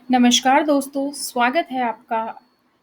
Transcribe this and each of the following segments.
नमस्कार दोस्तों, स्वागत है आपका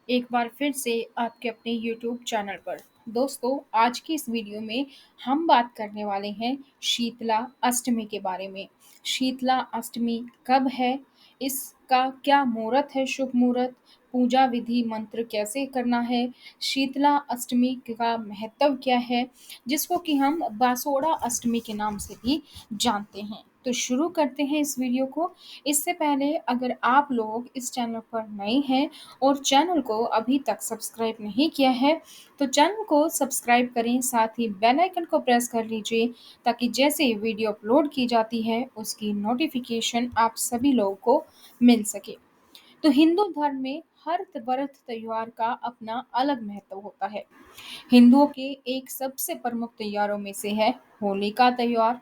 एक बार फिर से आपके अपने यूट्यूब चैनल पर। दोस्तों, आज की इस वीडियो में हम बात करने वाले हैं शीतला अष्टमी के बारे में। शीतला अष्टमी कब है? इसका क्या मुहूर्त है, शुभ मुहूर्त? पूजा विधि मंत्र कैसे करना है? शीतला अष्टमी का महत्व क्या है, जिसको कि हम बासोड़ा अष्टमी के नाम से भी जानते हैं। तो शुरू करते हैं इस वीडियो को। इससे पहले अगर आप लोग इस चैनल पर नए हैं और चैनल को अभी तक सब्सक्राइब नहीं किया है, तो चैनल को सब्सक्राइब करें, साथ ही बेल आइकन को प्रेस कर लीजिए ताकि जैसे ही वीडियो अपलोड की जाती है उसकी नोटिफिकेशन आप सभी लोगों को मिल सके। तो हिंदू धर्म में हर व्रत त्योहार का अपना अलग महत्व होता है। हिंदुओं के एक सबसे प्रमुख त्योहारों में से है होली का त्योहार,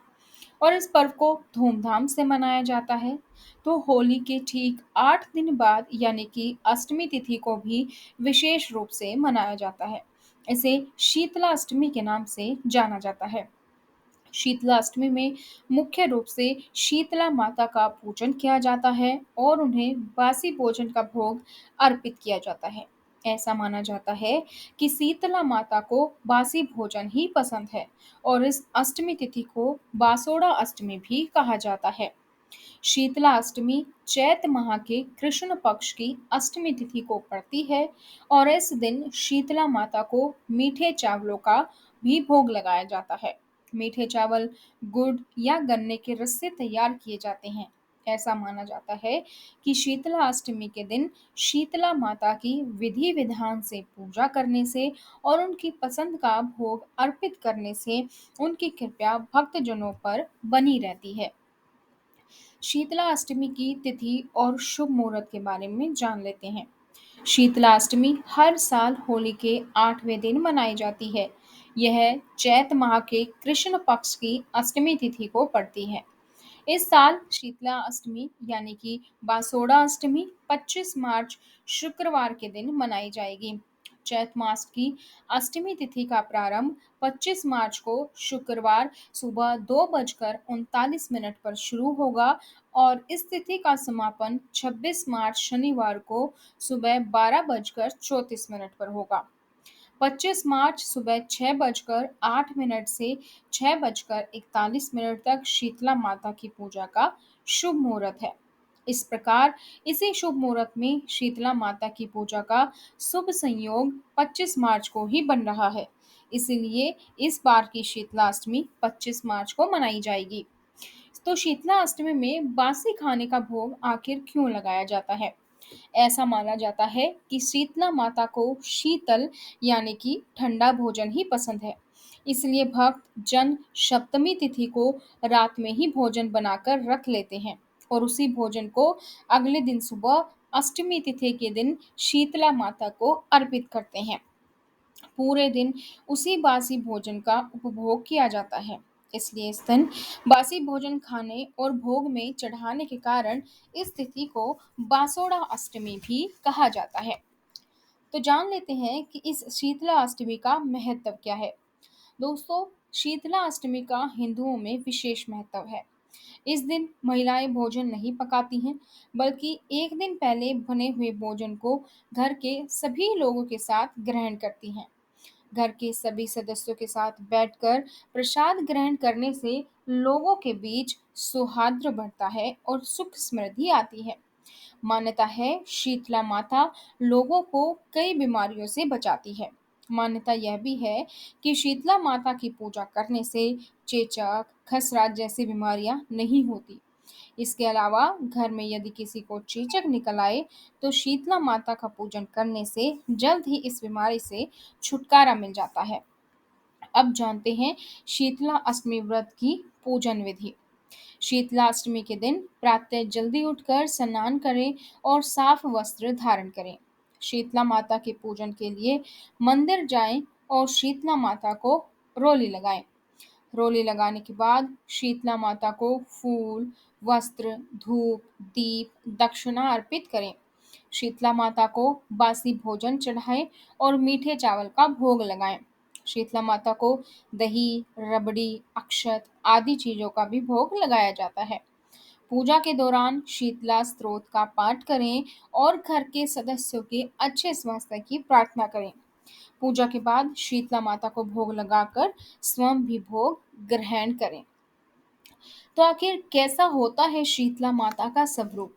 और इस पर्व को धूमधाम से मनाया जाता है। तो होली के ठीक 8 दिन बाद यानी कि अष्टमी तिथि को भी विशेष रूप से मनाया जाता है। इसे शीतला अष्टमी के नाम से जाना जाता है। शीतला अष्टमी में मुख्य रूप से शीतला माता का पूजन किया जाता है और उन्हें बासी भोजन का भोग अर्पित किया जाता है। ऐसा माना जाता है कि शीतला माता को बासी भोजन ही पसंद है और इस अष्टमी तिथि को बासोड़ा अष्टमी भी कहा जाता है। शीतला अष्टमी चैत्र माह के कृष्ण पक्ष की अष्टमी तिथि को पड़ती है और इस दिन शीतला माता को मीठे चावलों का भी भोग लगाया जाता है। मीठे चावल गुड़ या गन्ने के रस से तैयार किए जाते हैं। ऐसा माना जाता है कि शीतला अष्टमी के दिन शीतला माता की विधि विधान से पूजा करने से और उनकी पसंद का भोग अर्पित करने से उनकी कृपा भक्तजनों पर बनी रहती है। शीतला अष्टमी की तिथि और शुभ मुहूर्त के बारे में जान लेते हैं। शीतला अष्टमी हर साल होली के 8वें दिन मनाई जाती है। यह चैत्र माह के कृष्ण पक्ष की अष्टमी तिथि को पड़ती है। इस साल शीतला अष्टमी यानी कि बासोड़ा अष्टमी 25 मार्च शुक्रवार के दिन मनाई जाएगी। चैत्र मास की अष्टमी तिथि का प्रारंभ 25 मार्च को शुक्रवार सुबह 2:39 पर शुरू होगा और इस तिथि का समापन 26 मार्च शनिवार को सुबह 12:34 पर होगा। 25 मार्च सुबह 6:08 से 6:41 तक शीतला माता की पूजा का शुभ मुहूर्त है। इस प्रकार इसी शुभ मुहूर्त में शीतला माता की पूजा का शुभ संयोग 25 मार्च को ही बन रहा है। इसीलिए इस बार की शीतला अष्टमी 25 मार्च को मनाई जाएगी। तो शीतला अष्टमी में बासी खाने का भोग आखिर क्यों लगाया जाता है? ऐसा माना जाता है कि शीतला माता को शीतल यानी कि ठंडा भोजन ही पसंद है। इसलिए भक्त जन सप्तमी तिथि को रात में ही भोजन बनाकर रख लेते हैं और उसी भोजन को अगले दिन सुबह अष्टमी तिथि के दिन शीतला माता को अर्पित करते हैं। पूरे दिन उसी बासी भोजन का उपभोग किया जाता है। इसलिए इस दिन बासी भोजन खाने और भोग में चढ़ाने के कारण इस तिथि को बासोड़ा अष्टमी भी कहा जाता है। तो जान लेते हैं कि इस शीतला अष्टमी का महत्व क्या है। दोस्तों, शीतला अष्टमी का हिंदुओं में विशेष महत्व है। इस दिन महिलाएं भोजन नहीं पकाती हैं, बल्कि एक दिन पहले बने हुए भोजन को घर के सभी लोगों के साथ ग्रहण करती हैं। घर के सभी सदस्यों के साथ बैठकर प्रसाद ग्रहण करने से लोगों के बीच सौहार्द बढ़ता है और सुख समृद्धि आती है। मान्यता है शीतला माता लोगों को कई बीमारियों से बचाती है। मान्यता यह भी है कि शीतला माता की पूजा करने से चेचक, खसरा जैसी बीमारियां नहीं होती। इसके अलावा घर में यदि किसी को चेचक निकल आए तो शीतला माता का पूजन करने से जल्द ही इस बीमारी से छुटकारा मिल जाता है। अब जानते हैं शीतला अष्टमी व्रत की पूजन विधि। शीतला अष्टमी के दिन प्रातः जल्दी उठकर स्नान करें और साफ वस्त्र धारण करें। शीतला माता के पूजन के लिए मंदिर जाएं और शीतला माता को रोली लगाएं। रोली लगाने के बाद शीतला माता को फूल, वस्त्र, धूप, दीप, दक्षिणा अर्पित करें। शीतला माता को बासी भोजन चढ़ाएं और मीठे चावल का भोग लगाएं। शीतला माता को दही, रबड़ी, अक्षत आदि चीजों का भी भोग लगाया जाता है। पूजा के दौरान शीतला स्तोत्र का पाठ करें और घर के सदस्यों के अच्छे स्वास्थ्य की प्रार्थना करें। पूजा के बाद शीतला माता को भोग लगाकर स्वयं भी भोग ग्रहण करें। तो आखिर कैसा होता है शीतला माता का स्वरूप?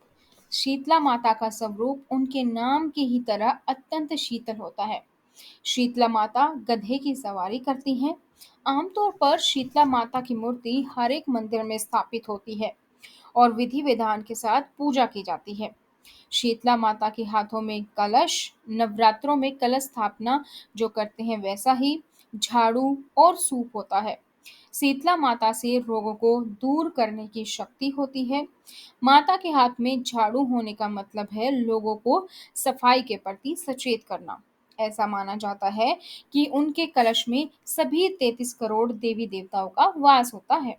शीतला माता का स्वरूप उनके नाम की ही तरह अत्यंत शीतल होता है। शीतला माता गधे की सवारी करती हैं। आमतौर पर शीतला माता की मूर्ति हर एक मंदिर में स्थापित होती है और विधि विधान के साथ पूजा की जाती है। शीतला माता के हाथों में कलश, नवरात्रों में कलश स्थापना जो करते हैं वैसा ही झाड़ू और सूप होता है। शीतला माता से रोगों को दूर करने की शक्ति होती है। माता के हाथ में झाड़ू होने का मतलब है लोगों को सफाई के प्रति सचेत करना। ऐसा माना जाता है कि उनके कलश में सभी 33 करोड़ देवी देवताओं का वास होता है।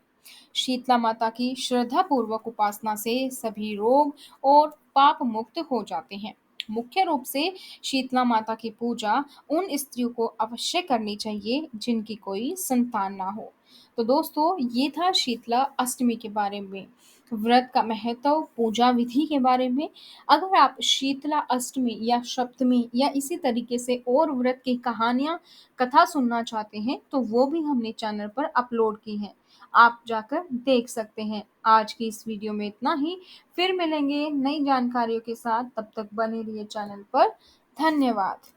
शीतला माता की श्रद्धा पूर्वक उपासना से सभी रोग और पाप मुक्त हो जाते हैं। मुख्य रूप से शीतला माता की पूजा उन स्त्रियों को अवश्य करनी चाहिए जिनकी कोई संतान ना हो। तो दोस्तों, ये था शीतला अष्टमी के बारे में, व्रत का महत्व, पूजा विधि के बारे में। अगर आप शीतला अष्टमी या सप्तमी या इसी तरीके से और व्रत की कहानियां, कथा सुनना चाहते हैं तो वो भी हमने चैनल पर अपलोड की हैं। आप जाकर देख सकते हैं। आज की इस वीडियो में इतना ही। फिर मिलेंगे नई जानकारियों के साथ। तब तक बने रहिए चैनल पर। धन्यवाद।